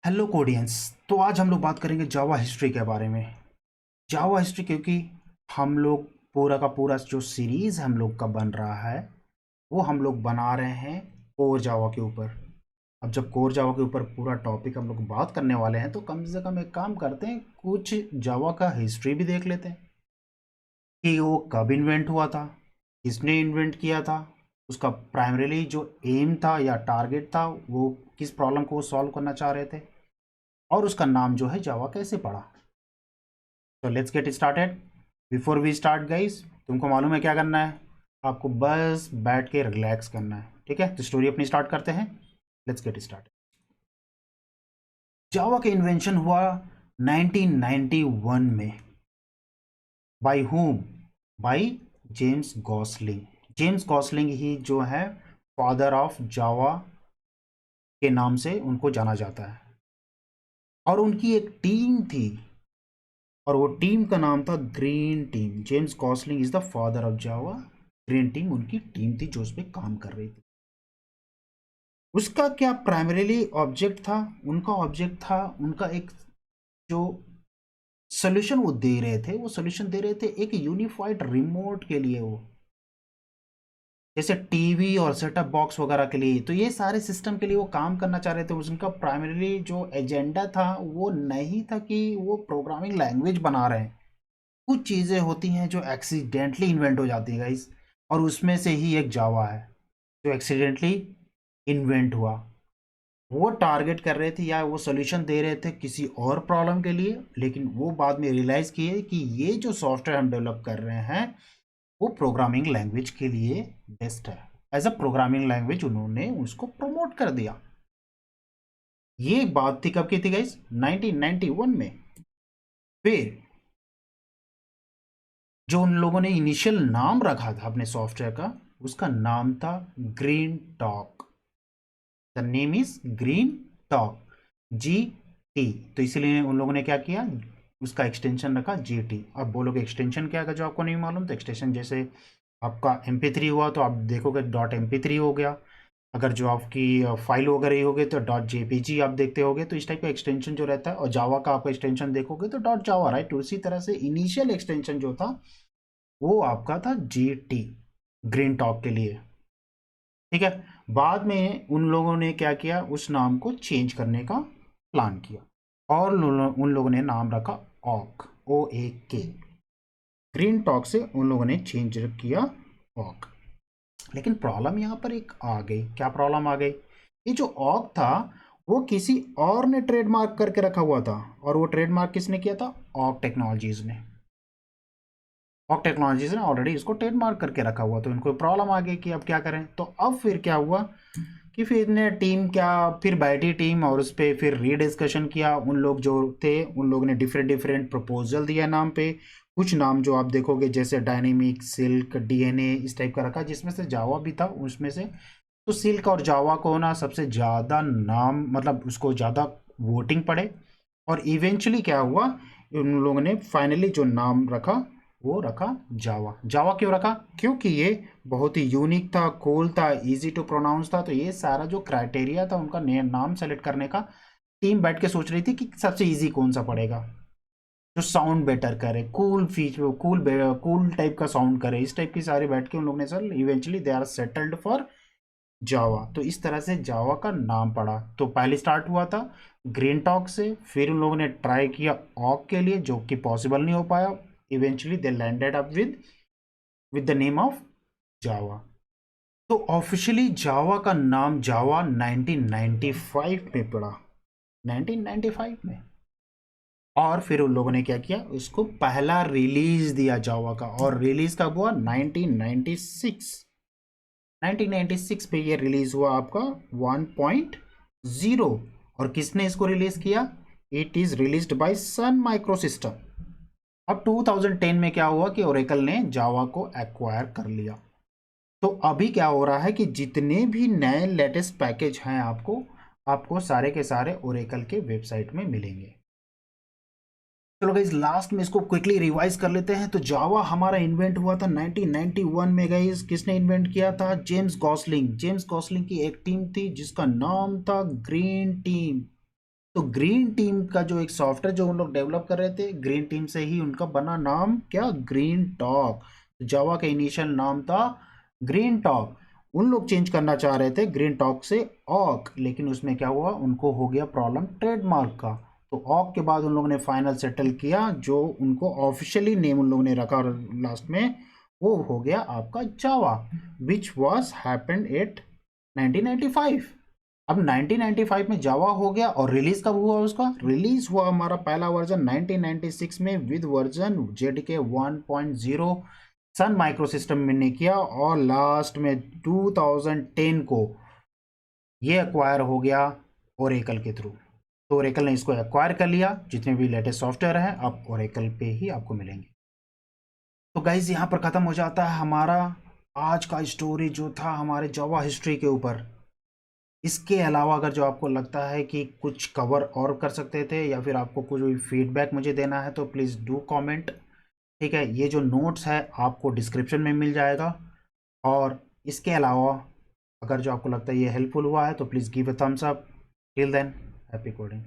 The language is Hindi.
हेलो कोडियंस। तो आज हम लोग बात करेंगे जावा हिस्ट्री के बारे में। जावा हिस्ट्री क्योंकि हम लोग पूरा का पूरा जो सीरीज़ हम लोग का बन रहा है वो हम लोग बना रहे हैं कोर जावा के ऊपर। अब जब कोर जावा के ऊपर पूरा टॉपिक हम लोग बात करने वाले हैं तो कम से कम एक काम करते हैं, कुछ जावा का हिस्ट्री भी देख लेते हैं कि वो कब इन्वेंट हुआ था, किसने इन्वेंट किया था, उसका प्राइमरीली जो एम था या टारगेट था वो किस प्रॉब्लम को सॉल्व करना चाह रहे थे, और उसका नाम जो है जावा कैसे पड़ा। तो let's get started. Before we start guys, तुमको मालूम है क्या करना है, आपको बस बैठ के रिलैक्स करना है, ठीक है। तो स्टोरी अपनी स्टार्ट करते हैं। Let's get started. जावा का इन्वेंशन हुआ 1991 में। By whom? By James Gosling. James Gosling ही जो है फादर ऑफ जावा के नाम से उनको जाना जाता है। और उनकी एक टीम थी और वो टीम का नाम था green team. James Gosling is the father of Java. Green team उनकी टीम थी जो उस पर काम कर रही थी। उसका क्या प्राइमरीली ऑब्जेक्ट था? उनका ऑब्जेक्ट था, उनका एक जो सोल्यूशन वो दे रहे थे, वो सोल्यूशन दे रहे थे एक यूनिफाइड रिमोट के लिए। वो जैसे टीवी और सेटअप बॉक्स वगैरह के लिए, तो ये सारे सिस्टम के लिए वो काम करना चाह रहे थे। उनका प्राइमरीली जो एजेंडा था वो नहीं था कि वो प्रोग्रामिंग लैंग्वेज बना रहे हैं। कुछ चीज़ें होती हैं जो एक्सीडेंटली इन्वेंट हो जाती है गाइस, और उसमें से ही एक जावा है जो एक्सीडेंटली इन्वेंट हुआ। वो टारगेट कर रहे थे या वो सोल्यूशन दे रहे थे किसी और प्रॉब्लम के लिए, लेकिन वो बाद में रियलाइज़ किए कि ये जो सॉफ्टवेयर हम डेवलप कर रहे हैं वो प्रोग्रामिंग लैंग्वेज के लिए बेस्ट है। एज अ प्रोग्रामिंग लैंग्वेज उन्होंने उसको प्रमोट कर दिया। ये एक बात थी, कब की थी गाइस? 1991 में। फिर जो उन लोगों ने इनिशियल नाम रखा था अपने सॉफ्टवेयर का, उसका नाम था green talk. The name is green talk, G T. तो इसलिए उन लोगों ने क्या किया, उसका एक्सटेंशन रखा जी टी। अब बोलोगे एक्सटेंशन क्या है, जो आपको नहीं मालूम? तो एक्सटेंशन जैसे आपका MP3 हुआ तो आप देखोगे डॉट MP3 हो गया। अगर जो आपकी फाइल वगैरह होगी तो डॉट JPG आप देखते होगे। तो इस टाइप का एक्सटेंशन जो रहता है, और जावा का आप एक्सटेंशन देखोगे तो डॉट जावा, राइट। उसी तरह से इनिशियल एक्सटेंशन जो था वो आपका था GT, ग्रीन टॉप के लिए, ठीक है। बाद में उन लोगों ने क्या किया, उस नाम को चेंज करने का प्लान किया और उन लोगों ने नाम रखा ऑक, OAK। ग्रीन टॉक से उन लोगों ने चेंज किया ऑक। लेकिन प्रॉब्लम यहाँ पर एक आ गई। क्या प्रॉब्लम आ गई? ये जो ऑक था वो किसी और ने ट्रेडमार्क करके रखा हुआ था, और वो ट्रेडमार्क किसने किया था? ऑक टेक्नोलॉजीज ने। ऑक टेक्नोलॉजीज ने ऑलरेडी इसको ट्रेडमार्क करके रखा हुआ, तो इनको प्रॉब्लम आ गई कि अब क्या करें। तो अब फिर क्या हुआ कि फिर ने टीम क्या, फिर बैठी टीम और उस पर फिर रीडिस्कशन किया। उन लोग जो थे उन लोगों ने डिफरेंट डिफरेंट प्रपोजल दिया नाम पे। कुछ नाम जो आप देखोगे जैसे डायनेमिक, सिल्क, DNA इस टाइप का रखा, जिसमें से जावा भी था उसमें से। तो सिल्क और जावा को ना सबसे ज़्यादा नाम, मतलब उसको ज़्यादा वोटिंग पड़े, और इवेंचुअली क्या हुआ, उन लोगों ने फाइनली जो नाम रखा वो रखा जावा। जावा क्यों रखा? क्योंकि ये बहुत ही यूनिक था, कूल था, इजी टू प्रोनाउंस था। तो ये सारा जो क्राइटेरिया था उनका नाम सेलेक्ट करने का, टीम बैठ के सोच रही थी कि सबसे इजी कौन सा पड़ेगा, जो साउंड बेटर करे, कूल फीचर, कूल टाइप का साउंड करे। इस टाइप की सारी बैठ के उन लोगों ने sir eventually they are settled for Java. तो इस तरह से जावा का नाम पड़ा। तो पहले स्टार्ट हुआ था ग्रीन टॉक से, फिर उन लोगों ने ट्राई किया ऑक के लिए, जो कि पॉसिबल नहीं हो पाया। Eventually they landed up with the name of Java. तो ऑफिशियली जावा का नाम जावा 1995 में पड़ा, 1995 में। और फिर उन लोगों ने क्या किया, उसको पहला रिलीज दिया जावा का, और रिलीज कब हुआ? 1996। 1996 पे ये रिलीज हुआ आपका 1.0। और किसने इसको रिलीज किया? It is released by Sun micro system. अब 2010 में क्या हुआ कि ओरेकल ने जावा को एक्वायर कर लिया। तो अभी क्या हो रहा है कि जितने भी नए लेटेस्ट पैकेज हैं आपको आपको सारे के सारे ओरेकल के वेबसाइट में मिलेंगे। चलो गाइस, लास्ट में इसको क्विकली रिवाइज कर लेते हैं। तो जावा हमारा इन्वेंट हुआ था 1991 में गाइस। किसने इन्वेंट किया था? James Gosling. जेम्स गॉसलिंग की एक टीम थी जिसका नाम था ग्रीन टीम। तो ग्रीन टीम का जो एक सॉफ्टवेयर जो उन लोग डेवलप कर रहे थे, ग्रीन टीम से ही उनका बना नाम क्या, ग्रीन टॉक। जावा का इनिशियल नाम था ग्रीन टॉक। उन लोग चेंज करना चाह रहे थे ग्रीन टॉक से ऑक, लेकिन उसमें क्या हुआ, उनको हो गया प्रॉब्लम ट्रेडमार्क का। तो ऑक के बाद उन लोगों ने फाइनल सेटल किया, जो उनको ऑफिशियली नेम उन लोगों ने रखा लास्ट में, वो हो गया आपका जावा, विच वॉज हैपेंड एट 1995। अब 1995 में जावा हो गया, और रिलीज कब हुआ उसका, रिलीज हुआ हमारा पहला वर्जन 1996 में with version JDK 1.0। Sun micro system में ने किया, और लास्ट में 2010 को ये एक्वायर हो गया ओरेकल के थ्रू। तो ओरेकल ने इसको एक्वायर कर लिया, जितने भी लेटेस्ट सॉफ्टवेयर हैं अब ओरेकल पे ही आपको मिलेंगे। तो गाइज यहाँ पर ख़त्म हो जाता है हमारा आज का स्टोरी जो था हमारे जावा हिस्ट्री के ऊपर। इसके अलावा अगर जो आपको लगता है कि कुछ कवर और कर सकते थे, या फिर आपको कुछ भी फीडबैक मुझे देना है, तो प्लीज़ डू कमेंट। ठीक है, ये जो नोट्स है आपको डिस्क्रिप्शन में मिल जाएगा। और इसके अलावा अगर जो आपको लगता है ये हेल्पफुल हुआ है, तो please give a thumbs up. Till then, happy coding.